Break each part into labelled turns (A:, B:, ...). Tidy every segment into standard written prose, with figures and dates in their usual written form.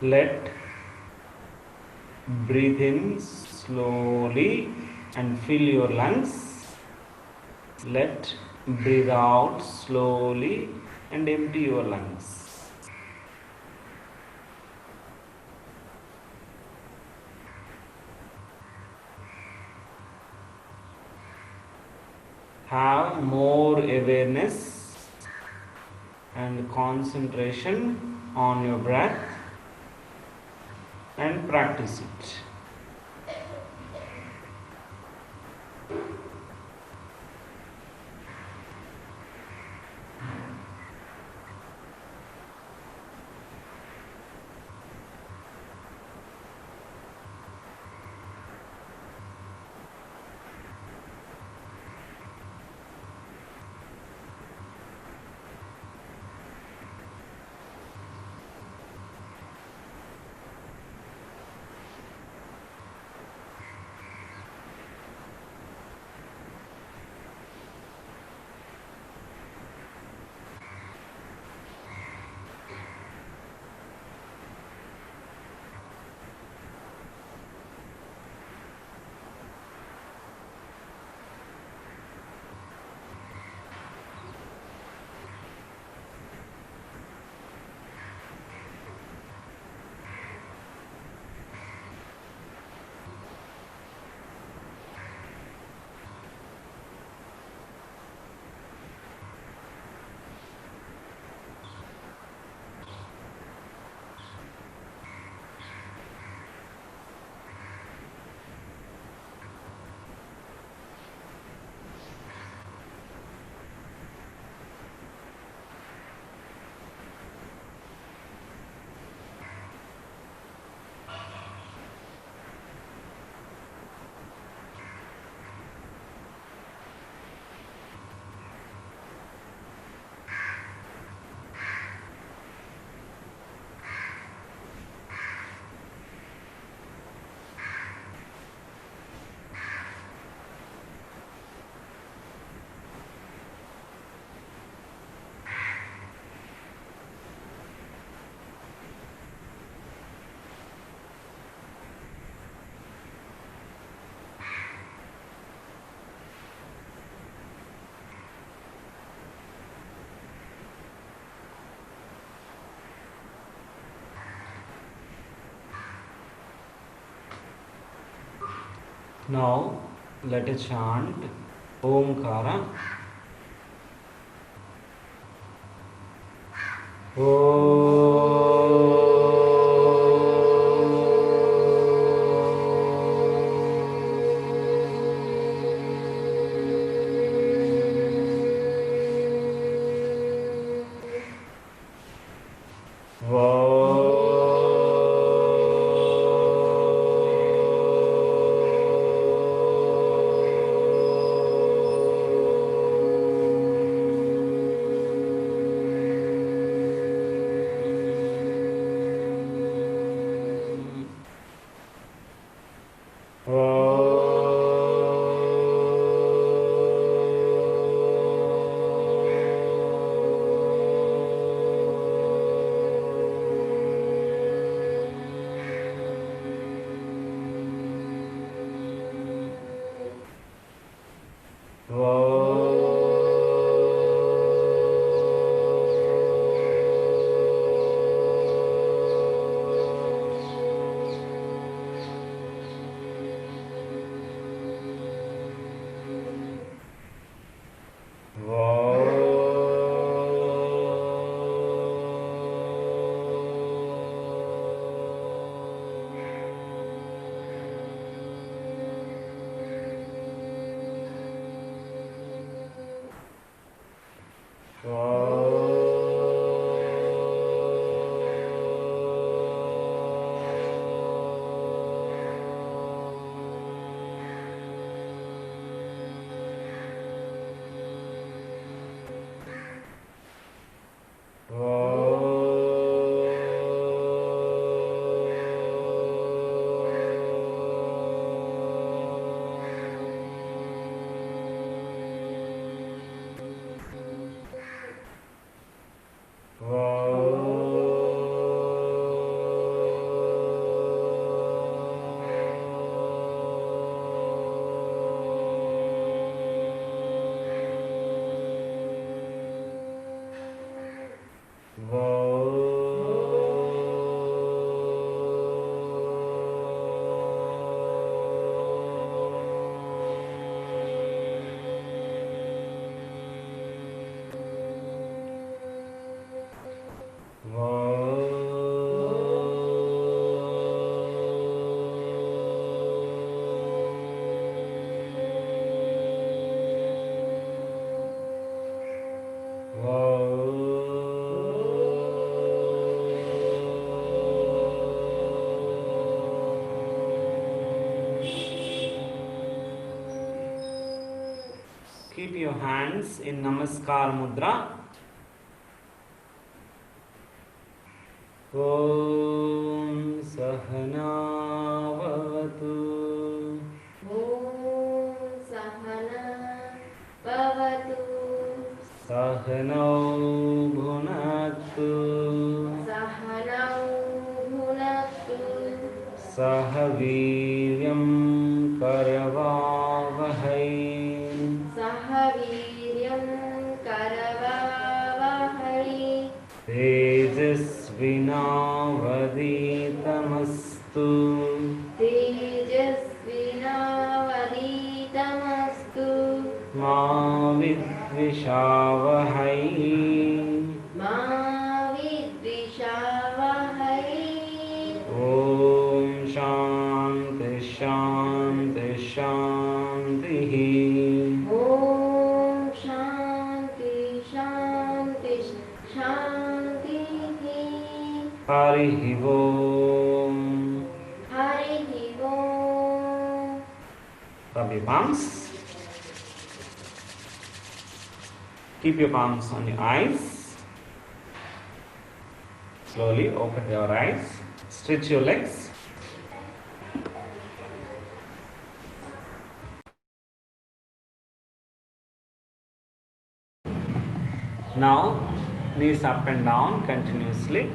A: Let breathe in slowly and fill your lungs. Let breathe out slowly and empty your lungs. Have more awareness and concentration on your breath and practice it. Now let us chant Omkara. Keep your hands in Namaskar Mudra. Om Sahana Bhavatu.
B: Om Sahana Bhavatu.
A: Sahanau Bhunaktu.
B: Sahanau Bhunaktu.
A: Sahaviryam Karavavahai.
B: Sahaviryam Karavavahai.
A: Tejasvinavaditamastu.
B: Tejasvinavaditamastu.
A: Ma vidvishavahai.
B: Ma vidvishavahai.
A: Om Shanti Shanti Shanti.
B: Om Shanti Shanti Shanti.
A: Harihi Om.
B: Harihi Om.
A: Rub your palms. Keep your palms on your eyes. Slowly open your eyes. Stretch your legs. Now, knees up and down continuously.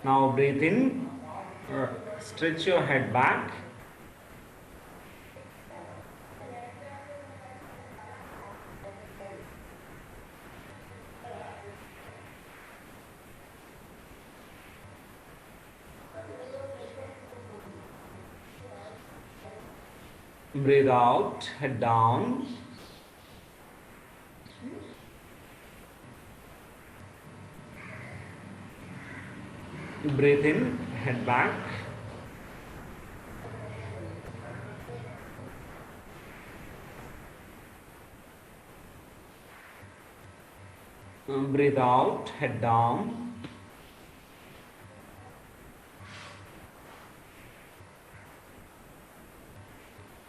A: Now breathe in, stretch your head back. Breathe out, head down. Breathe in, head back. Breathe out, head down.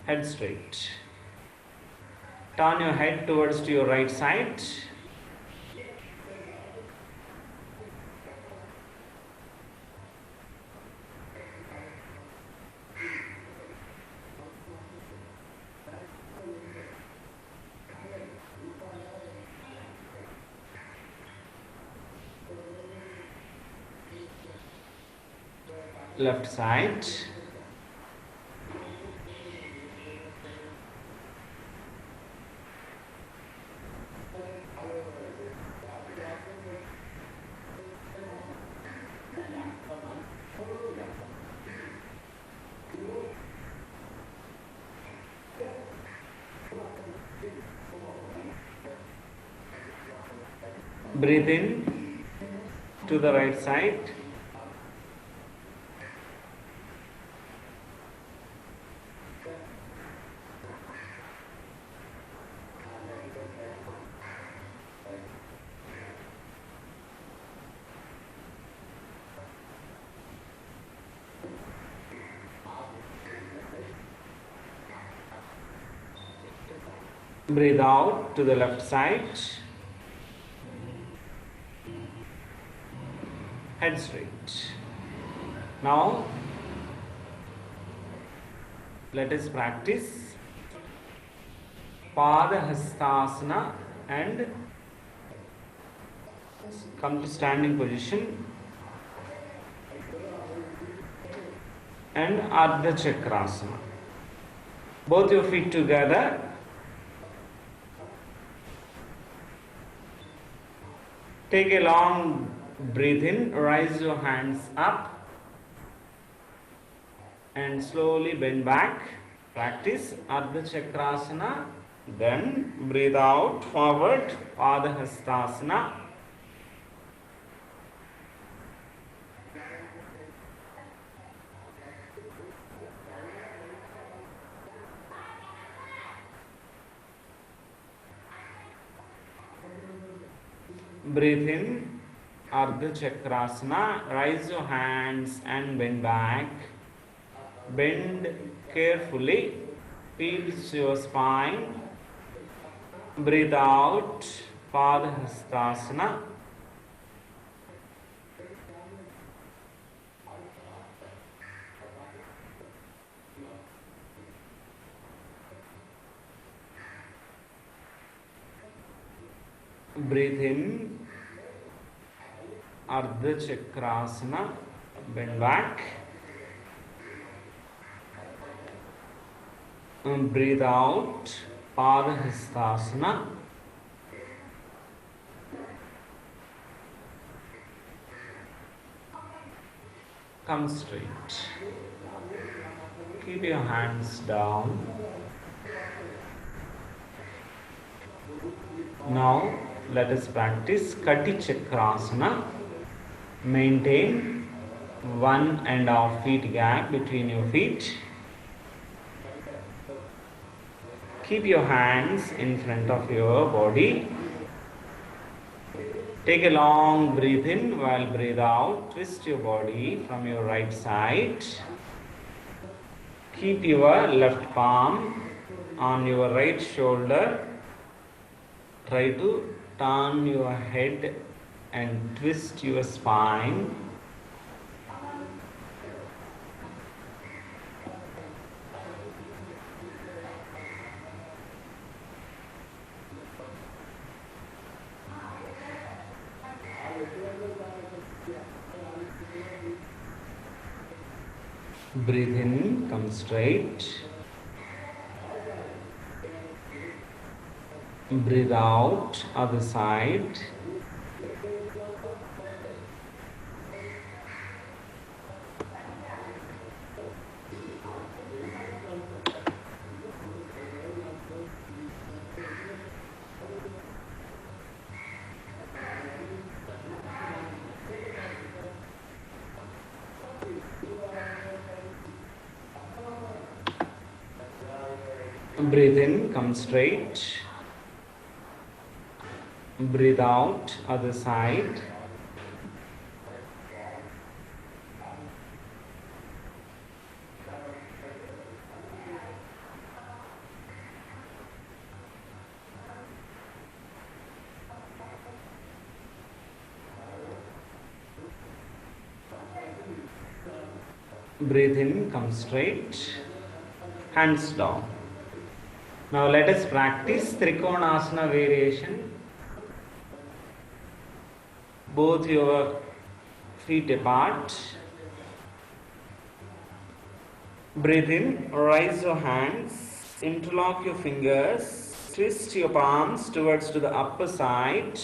A: Head straight. Turn your head towards to your right side. Left side. Breathe in to the right side. Breathe out to the left side. Head straight. Now, let us practice Padahastasana and come to standing position and Ardha Chakrasana. Both your feet together. Take a long breath in, rise your hands up and slowly bend back. Practice Ardha Chakrasana. Then breathe out, forward, Padahastasana. Breathe in. Ardha Chakrasana. Raise your hands and bend back. Bend carefully. Feels your spine. Breathe out. Padahastasana. Breathe in. Ardha Chakrasana. Bend back. And breathe out. Padahastasana. Come straight. Keep your hands down. Now let us practice Kati Chakrasana. Maintain 1.5 feet gap between your feet. Keep your hands in front of your body. Take a long breath in while breathe out. Twist your body from your right side. Keep your left palm on your right shoulder. Try to turn your head and twist your spine. Breathe in, come straight. Breathe out, other side. Breathe in, come straight. Breathe out, other side. Breathe in, come straight. Hands down. Now let us practice Trikonasana variation. Both your feet apart. Breathe in, rise your hands, interlock your fingers, twist your palms towards to the upper side.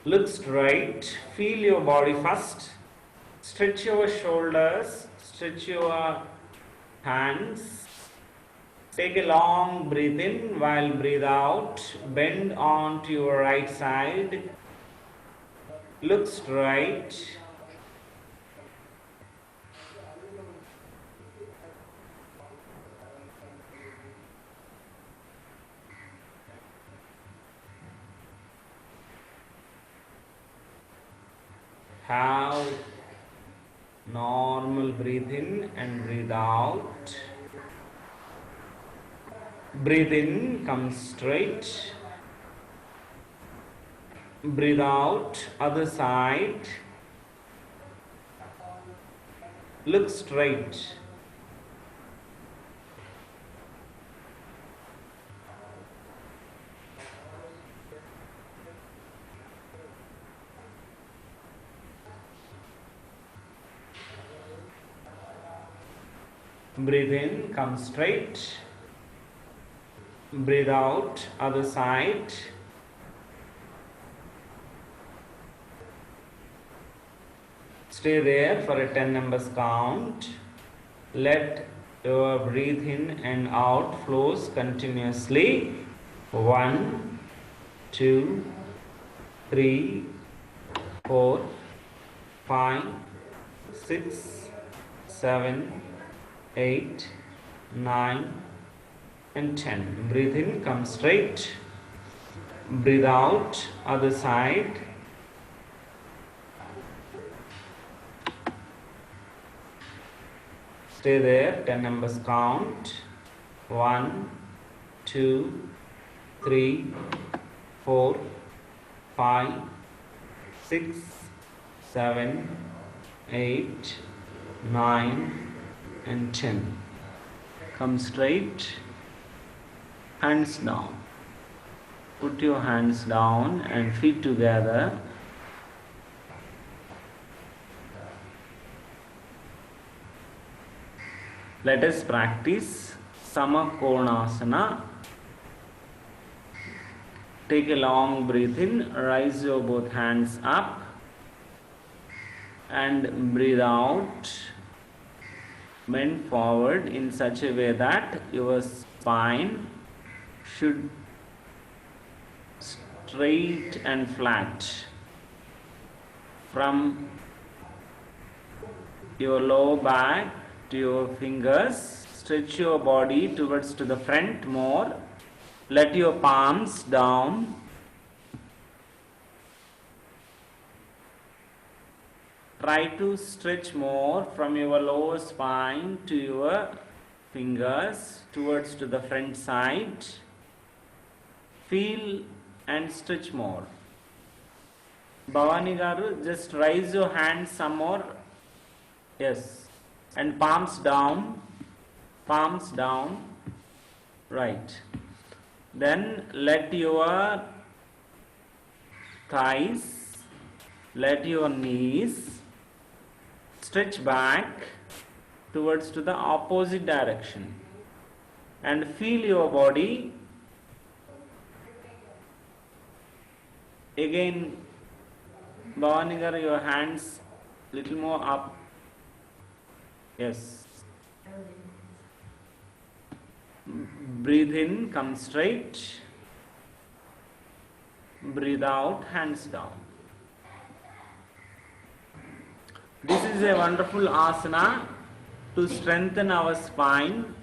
A: Look straight, feel your body first. Stretch your shoulders, stretch your hands. Take a long breath in while breathe out. Bend onto your right side. Look straight. Have normal breathe in and breathe out. Breathe in, come straight. Breathe out, other side. Look straight. Breathe in, come straight. Breathe out, other side. Stay there for a 10 numbers count. Let your breathe in and out flows continuously. 1, 2, 3, 4, 5, 6, 7, 8, 9, and 10. Breathe in, come straight. Breathe out, other side. Stay there, 10 numbers count. 1, 2, 3, 4, 5, 6, 7, 8, 9, and 10. Come straight, hands down. Put your hands down and feet together. Let us practice Samakonasana. Take a long breath in, rise your both hands up and breathe out. Bend forward in such a way that your spine should straight and flat. From your lower back to your fingers, stretch your body towards to the front more. Let your palms down. Try to stretch more from your lower spine to your fingers towards to the front side. Feel and stretch more. Bhavani garu, just raise your hands some more. Yes. And palms down. Palms down. Right. Then let your thighs, let your knees stretch back towards to the opposite direction and feel your body. Again, Bhavani garu, your hands little more up. Yes. Breathe in, come straight. Breathe out, hands down. This is a wonderful asana to strengthen our spine.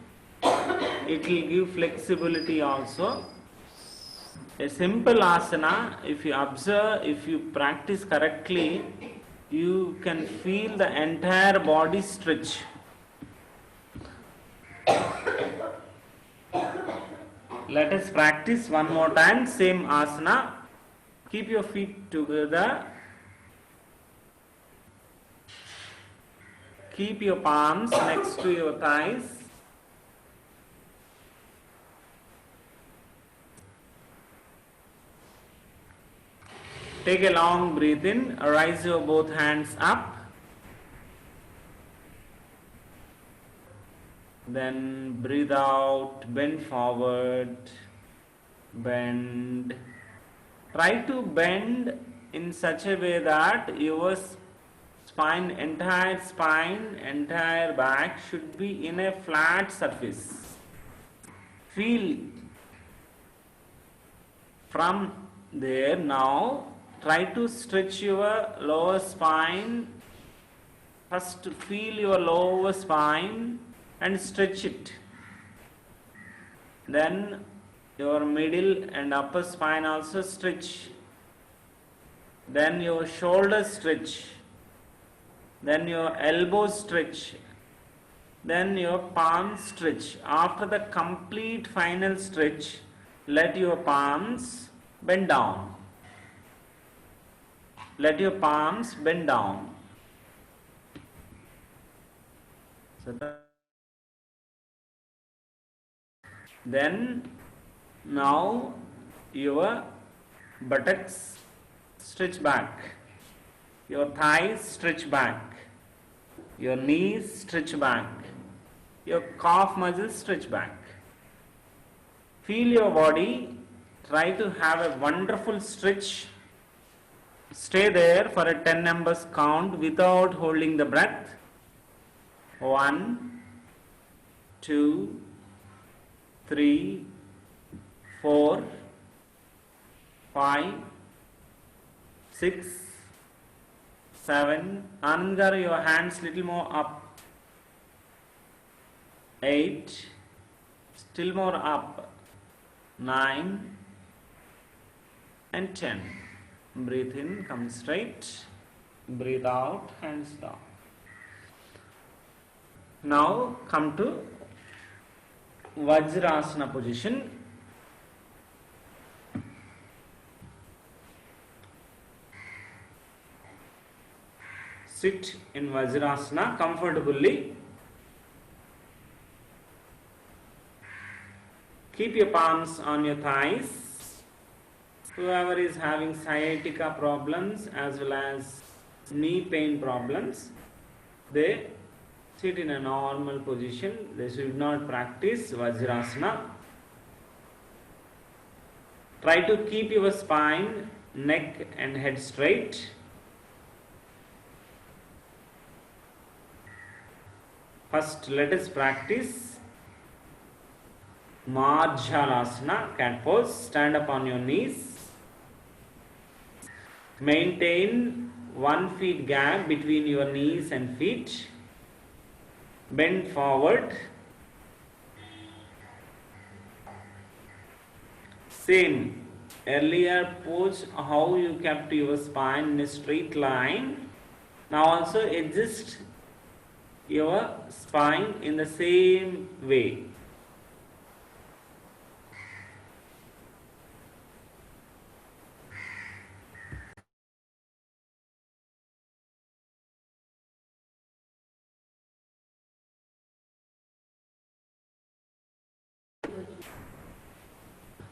A: It will give flexibility also. A simple asana, if you observe, if you practice correctly, you can feel the entire body stretch. Let us practice one more time, same asana. Keep your feet together. Keep your palms next to your thighs. Take a long breath in, raise your both hands up. Then breathe out, bend forward, bend. Try to bend in such a way that your spine, entire back should be in a flat surface. Feel from there now. Try to stretch your lower spine. First feel your lower spine and stretch it. Then your middle and upper spine also stretch. Then your shoulders stretch. Then your elbows stretch. Then your palms stretch. After the complete final stretch, let your palms bend down. Let your palms bend down. Then now your buttocks stretch back, your thighs stretch back, your knees stretch back, your calf muscles stretch back. Feel your body, try to have a wonderful stretch. Stay there for a 10 numbers count without holding the breath. 1, 2, 3, 4, 5, 6, 7. Angar, your hands little more up. 8, still more up. 9 and 10. Breathe in, come straight. Breathe out, hands down. Now come to Vajrasana position. Sit in Vajrasana comfortably. Keep your palms on your thighs. Whoever is having sciatica problems as well as knee pain problems, they sit in a normal position. They should not practice Vajrasana. Try to keep your spine, neck and head straight. First, let us practice Marjalasana, cat pose. Stand up on your knees. Maintain 1 feet gap between your knees and feet. Bend forward. Same earlier pose, how you kept your spine in a straight line. Now also adjust your spine in the same way.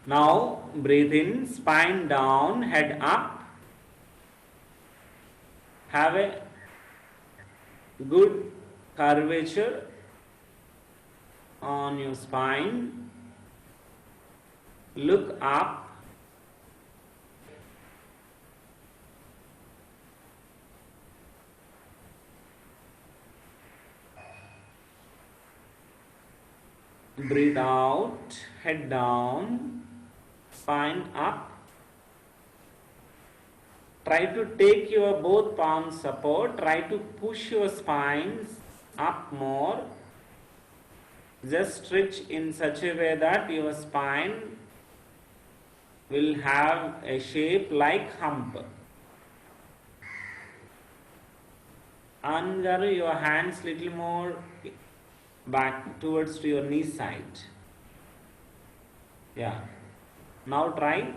A: Now breathe in, spine down, head up. Have a good curvature on your spine. Look up. Breathe out, head down, spine up. Try to take your both palms support. Try to push your spines up more. Just stretch in such a way that your spine will have a shape like hump. Angaru, your hands little more back towards to your knee side. Yeah. Now try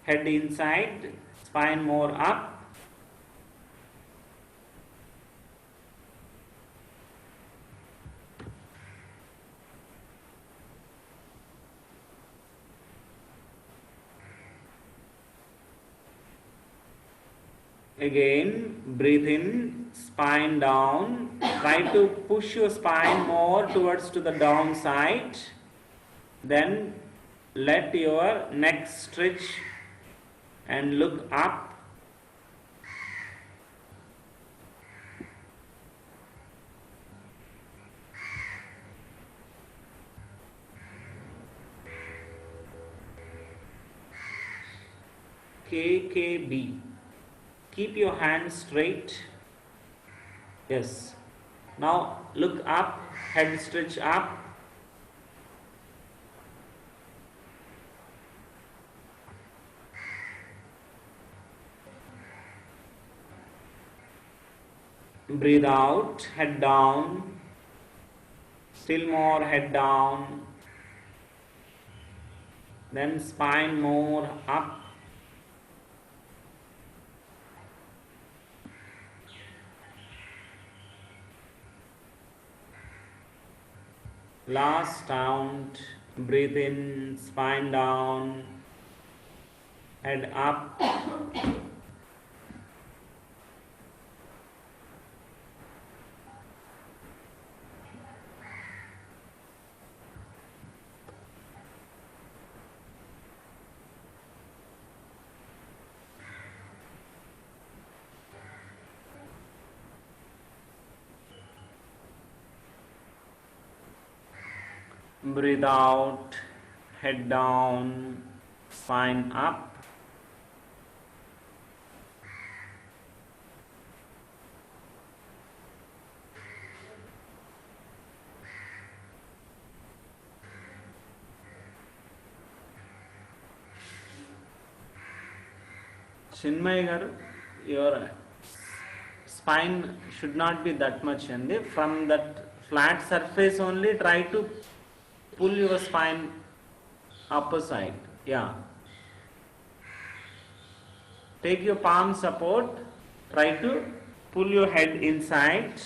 A: head inside, spine more up. Again, breathe in, spine down. Try to push your spine more towards to the down side. Then let your neck stretch and look up. KKB. Keep your hands straight. Yes. Now look up, head stretch up. Breathe out, head down. Still more, head down. Then spine more up. Last count, breathe in, spine down, head up. Breathe out, head down, spine up. Chinmay garu, your spine should not be that much, and from that flat surface only, try to pull your spine upper side. Yeah. Take your palm support, try to pull your head inside,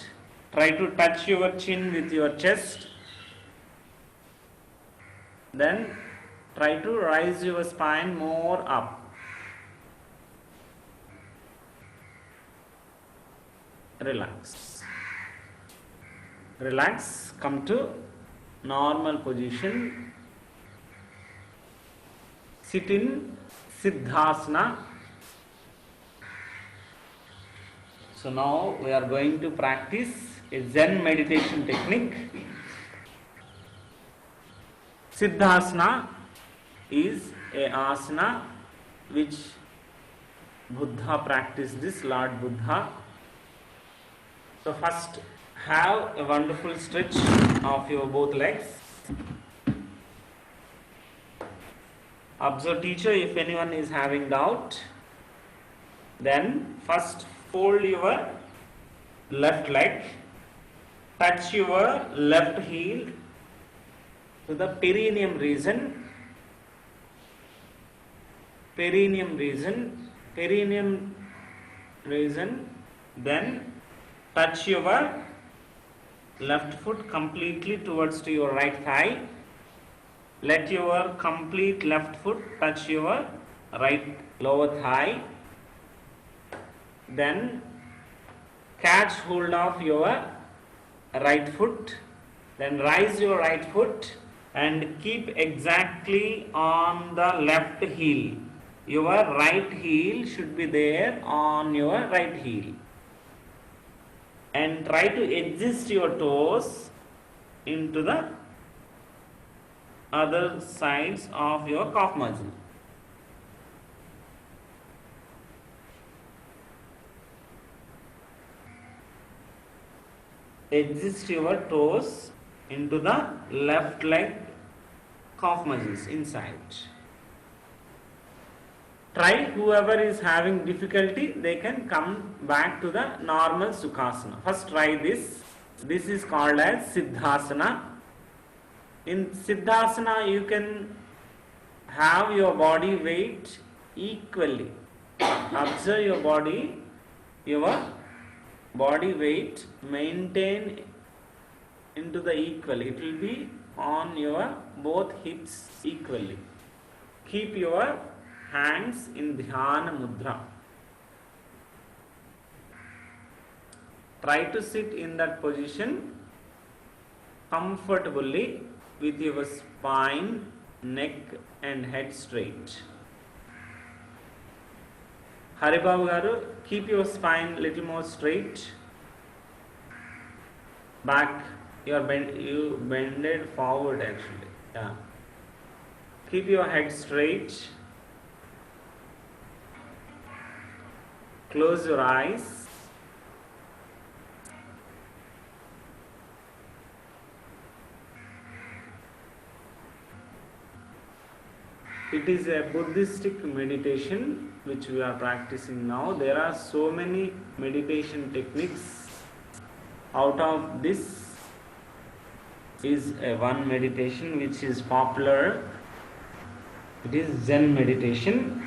A: try to touch your chin with your chest, then try to rise your spine more up. Relax. Relax, come to normal position. Sit in Siddhasana. So now we are going to practice a Zen meditation technique. Siddhasana is a asana which Buddha practiced this, Lord Buddha. So first have a wonderful stretch of your both legs. Observe teacher if anyone is having doubt. Then first fold your left leg, touch your left heel to the perineum region, then touch your left foot completely towards to your right thigh. Let your complete left foot touch your right lower thigh. Then catch hold of your right foot. Then rise your right foot and keep exactly on the left heel. Your right heel should be there on your right heel. And try to adjust your toes into the other sides of your calf muscle. Adjust your toes into the left leg calf muscles inside. Try, whoever is having difficulty, they can come back to the normal Sukhasana. First try this. This is called as Siddhasana. In Siddhasana, you can have your body weight equally. Observe your body weight maintain into the equal. It will be on your both hips equally. Keep your hands in Dhyana Mudra. Try to sit in that position comfortably with your spine, neck and head straight. Haribabu garu, keep your spine little more straight. Back, you bended forward actually. Yeah. Keep your head straight. Close your eyes. It is a Buddhistic meditation which we are practicing now. There are so many meditation techniques. Out of this is a one meditation which is popular. It is Zen meditation.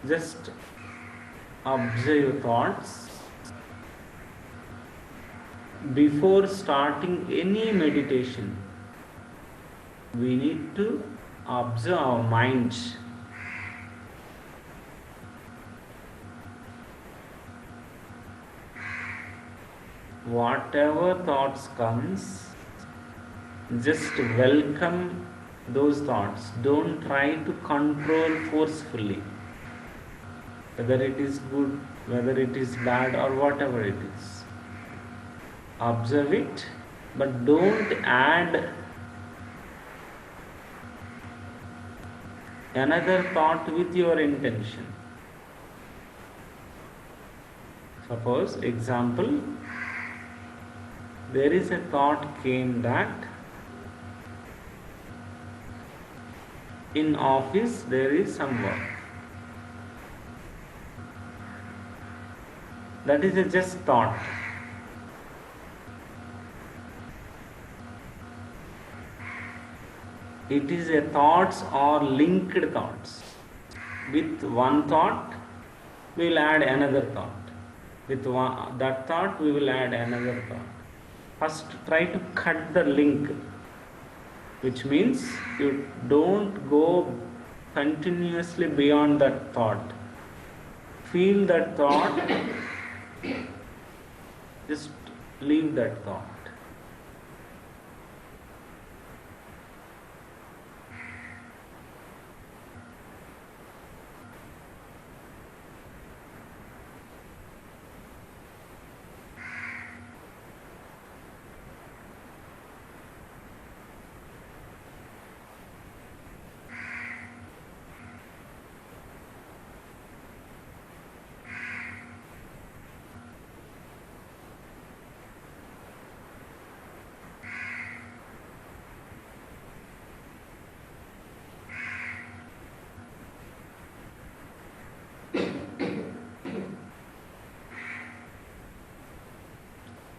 A: Just observe your thoughts. Before starting any meditation, we need to observe our mind. Whatever thoughts comes, just welcome those thoughts. Don't try to control forcefully. Whether it is good, whether it is bad or whatever it is. Observe it, but don't add another thought with your intention. Suppose, example, there is a thought came that in office there is some work. That is a just thought. It is a thoughts or linked thoughts. With one thought, we will add another thought. With that thought, we will add another thought. First, try to cut the link, which means you don't go continuously beyond that thought. Feel that thought, just leave that thought.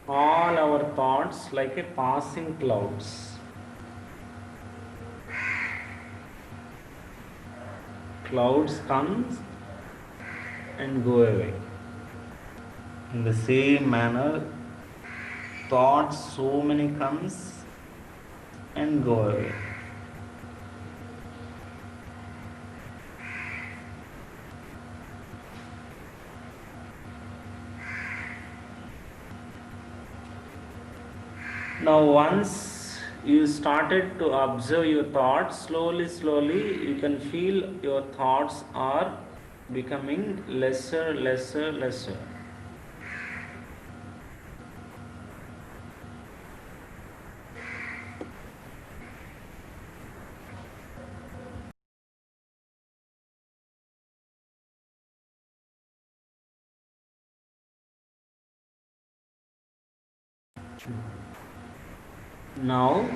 A: All our thoughts like a passing clouds. Clouds comes and go away. In the same manner, thoughts so many comes and go away. Now once you started to observe your thoughts, slowly you can feel your thoughts are becoming lesser. Now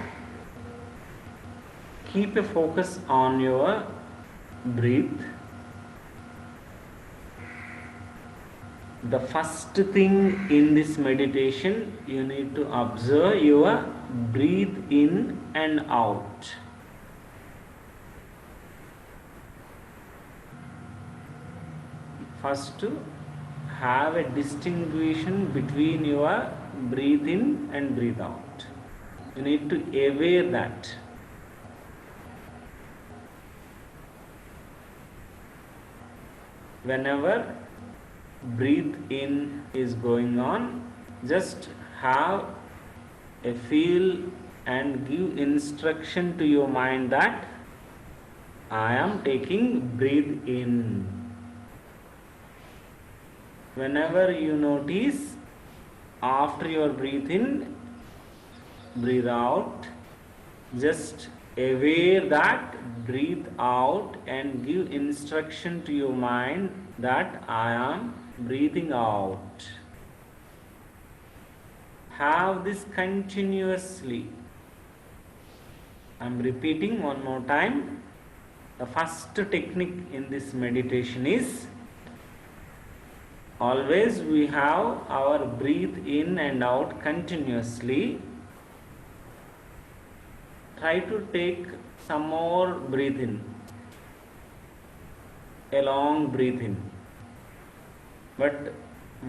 A: keep a focus on your breath. The first thing in this meditation, you need to observe your breathe in and out. First, have a distinction between your breathe in and breathe out. You need to aware that. Whenever breathe in is going on, just have a feel and give instruction to your mind that I am taking breathe in. Whenever you notice after your breathe in, breathe out, just aware that breathe out and give instruction to your mind that I am breathing out. Have this continuously. I am repeating one more time. The first technique in this meditation is always we have our breathe in and out continuously. Try to take some more breathe in, a long breathe in. But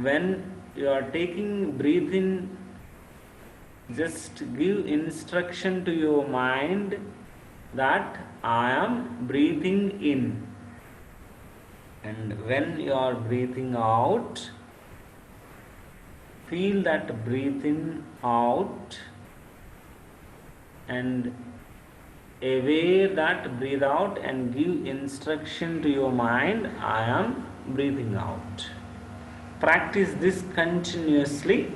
A: when you are taking breathe in, just give instruction to your mind that I am breathing in. And when you are breathing out, feel that breathe in out and aware that breathe out and give instruction to your mind I am breathing out. Practice this continuously.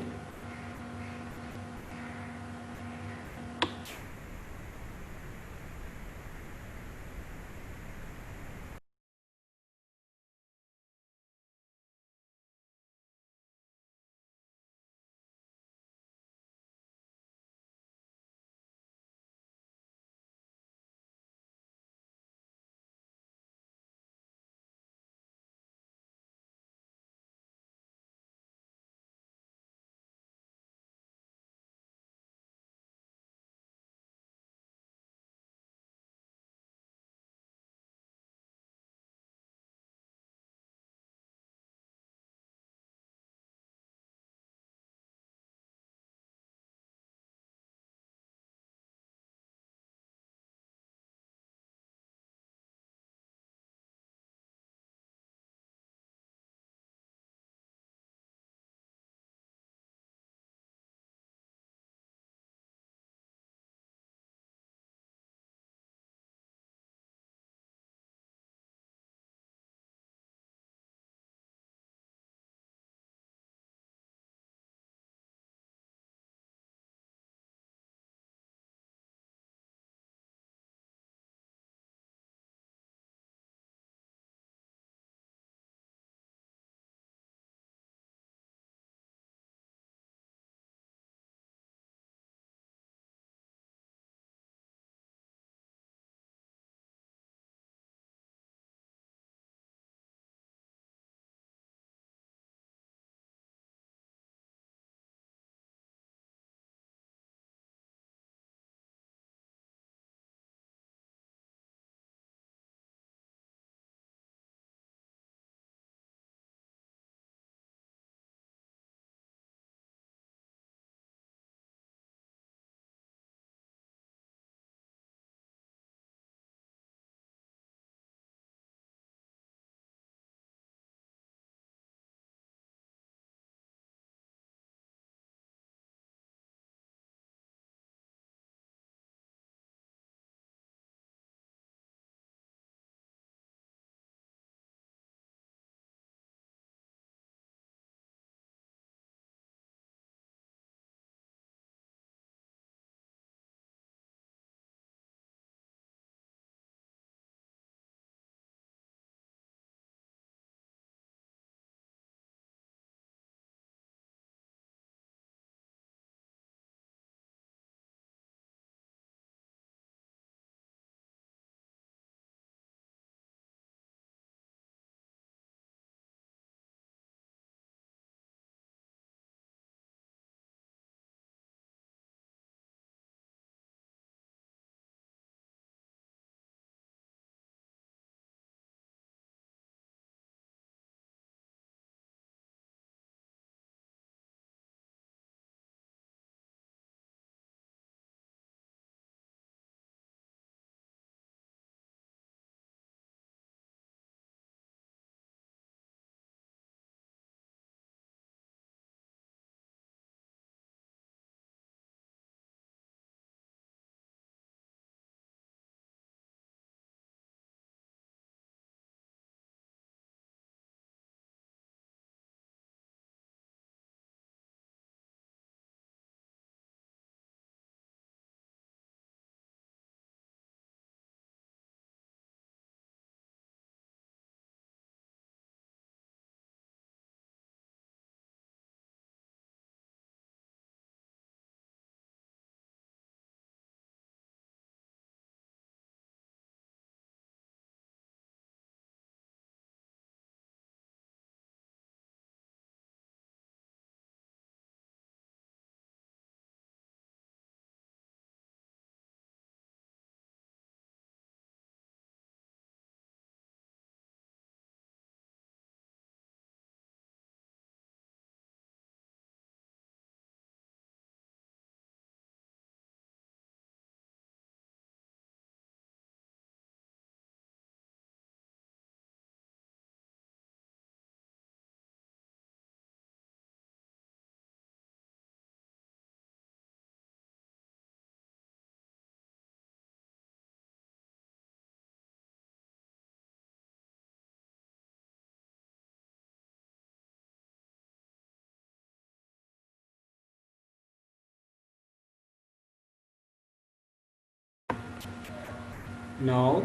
A: Now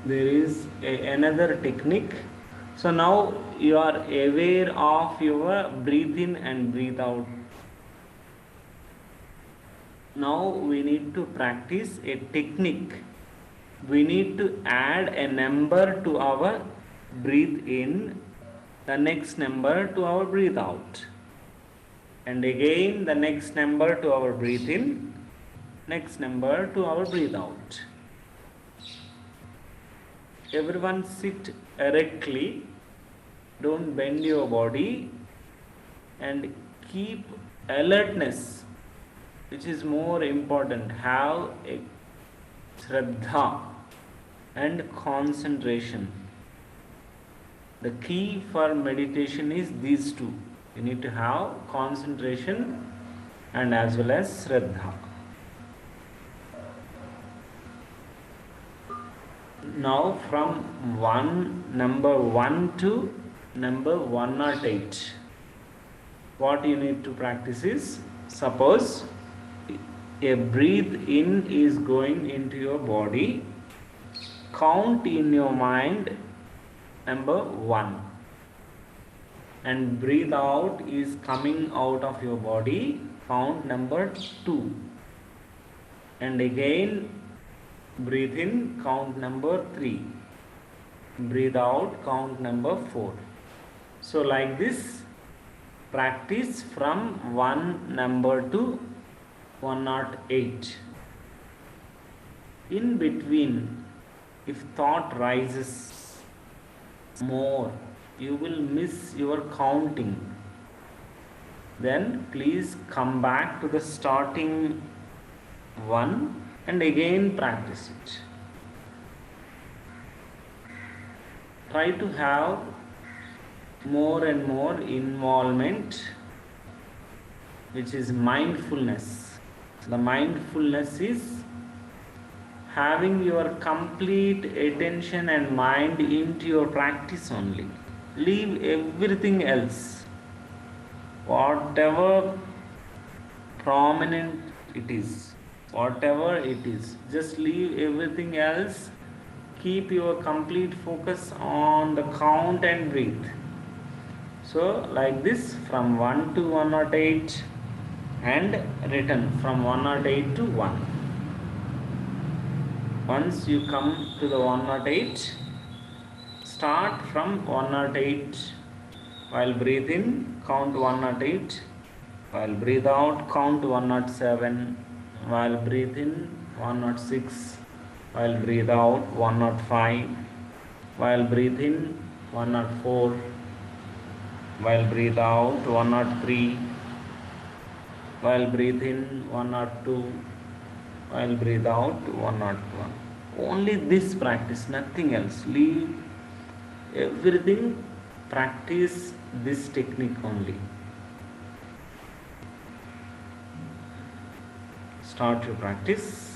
A: there is another technique. So now you are aware of your breathe in and breathe out. Now we need to practice a technique. We need to add a number to our breathe in, the next number to our breathe out, and again the next number to our breathe in, next number to our breathe out. Everyone sit erectly, don't bend your body, and keep alertness, which is more important. Have a shraddha and concentration. The key for meditation is these two. You need to have concentration and as well as shraddha. Now from number 1 to number 108, what you need to practice is, suppose a breathe in is going into your body, count in your mind number 1, and breathe out is coming out of your body, count number 2, and again breathe in, count number 3, breathe out, count number 4. So like this, practice from 1 number to 108. In between, if thought rises more, you will miss your counting. Then please come back to the starting one and again practice it. Try to have more and more involvement, which is mindfulness. The mindfulness is having your complete attention and mind into your practice only. Leave everything else, whatever prominent it is, whatever it is, just leave everything else. Keep your complete focus on the count and breathe. So like this, from 1 to 108 and return from 108 to 1. Once you come to the 108, start from 108. While breathe in, count 108. While breathe out, count 107. While breathe in, 106. While breathe out, 105. While breathe in, 104. While breathe out, 103. While breathe in, 102. While breathe out, 101. Only this practice, nothing else. Leave everything, practice this technique only. Start your practice.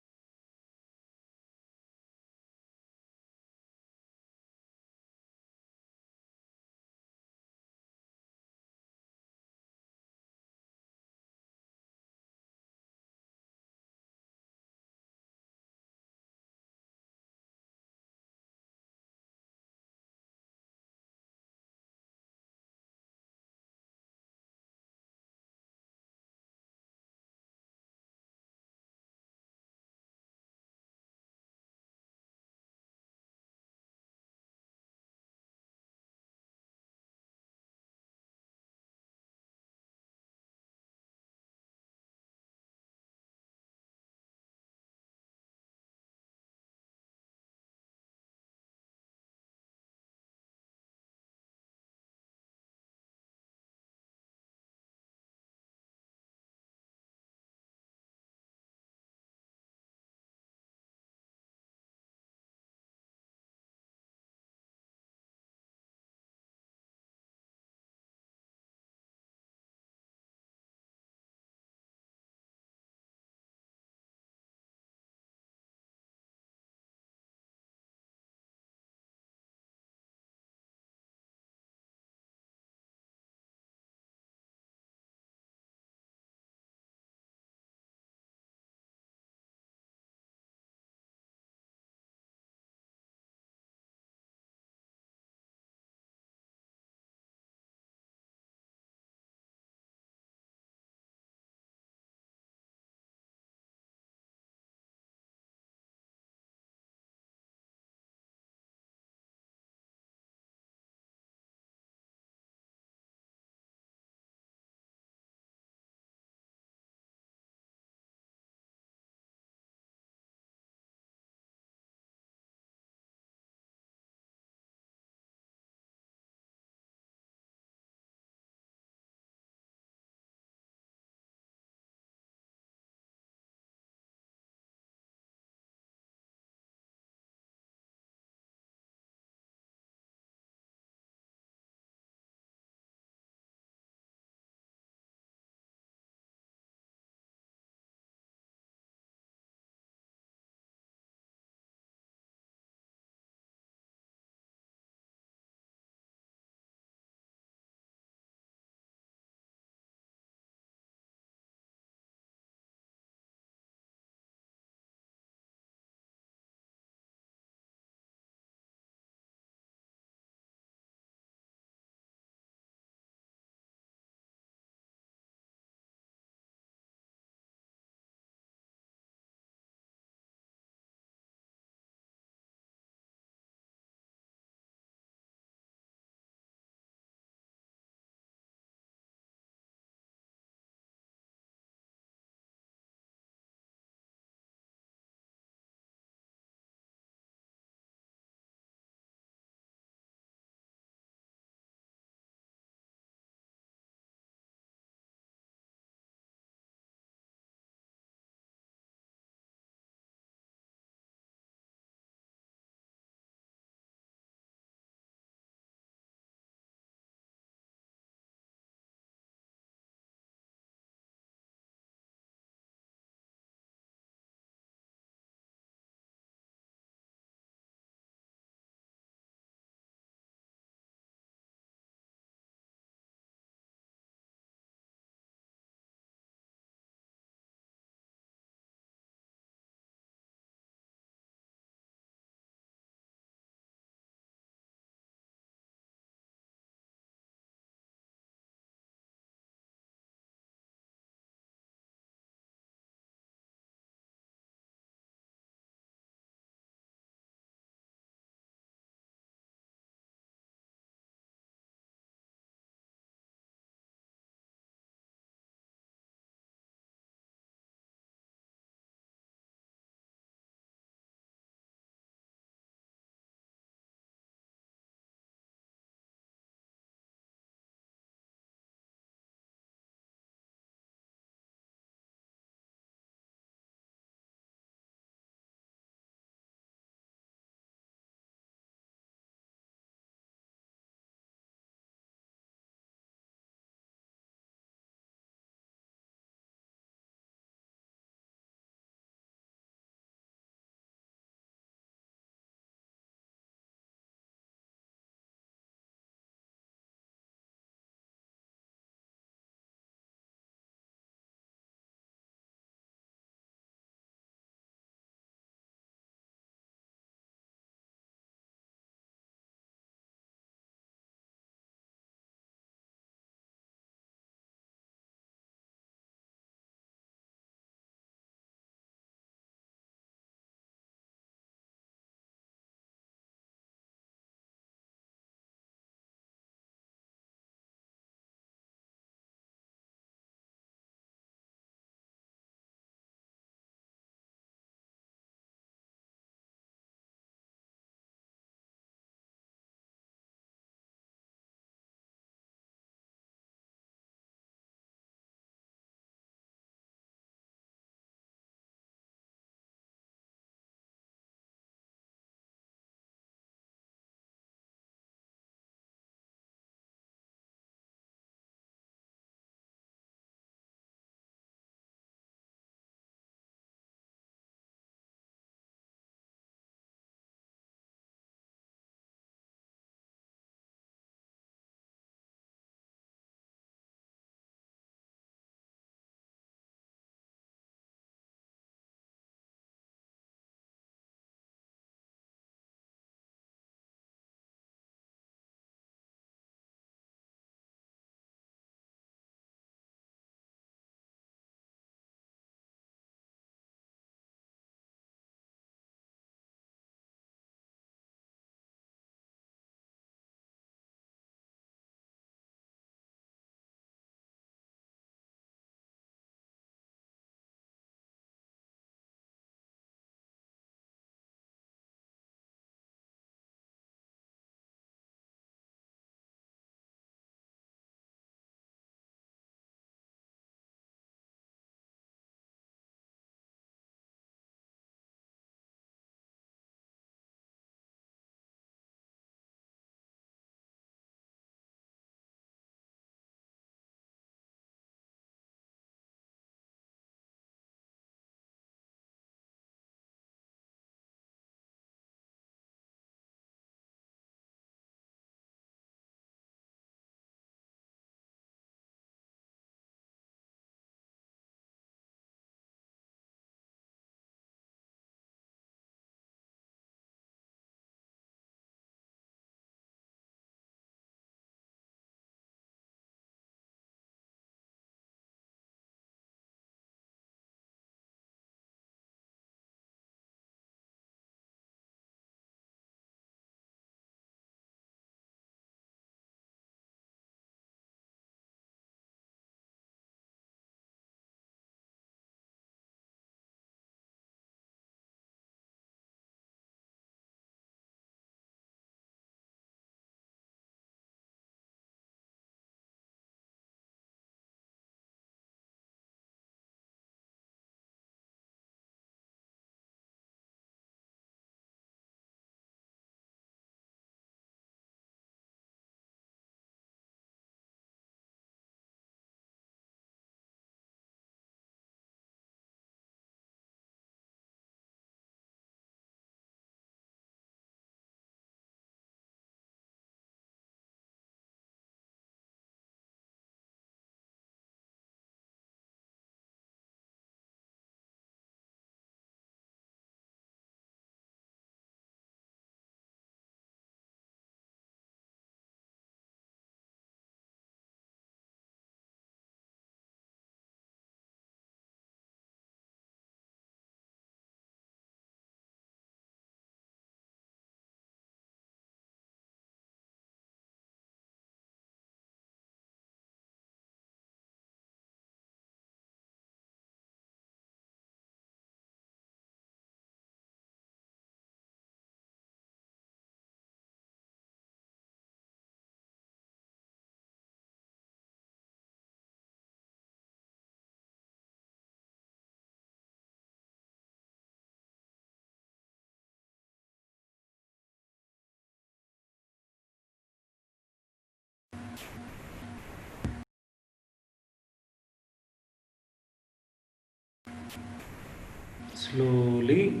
A: Slowly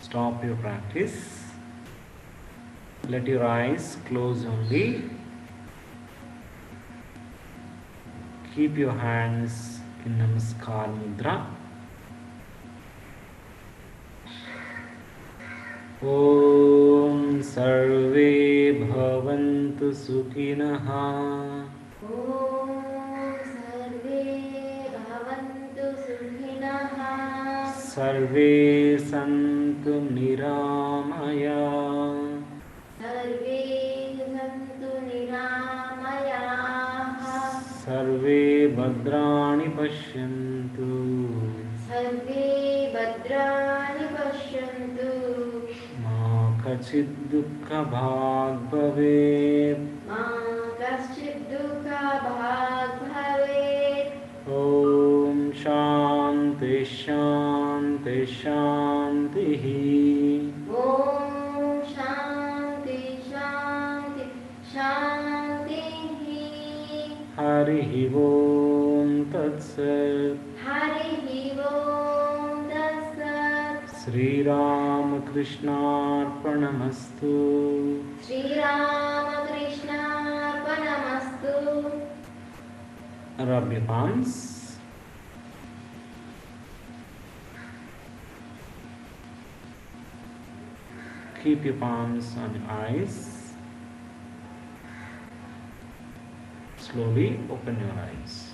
A: stop your practice. Let your eyes close only. Keep your hands in Namaskar Mudra. Om Sarve Bhavantu Sukhinah.
B: ॐ सर्वे भवन्तु सुखिनः
A: सर्वे सन्तु निरामया.
B: सर्वे सन्तु निरामयाः
A: सर्वे भद्राणि पश्यन्तु.
B: सर्वे भद्राणि पश्यन्तु
A: मा कचित् दुःखभाग् भवेत्.
B: मा कश्चित् दुःखभाग् भवेत्
A: ॐ शान्ति शान्ति शान्तिः.
B: ॐ शान्ति शान्ति शान्तिः
A: हरिः ॐ तत्सत्.
B: हरिः ॐ तत्सत्
A: श्रीरामकृष्णार्पणमस्तु.
B: श्रीरामकृष्णार्पणमस्तु
A: Rub your palms. Keep your palms on your eyes. Slowly open your eyes.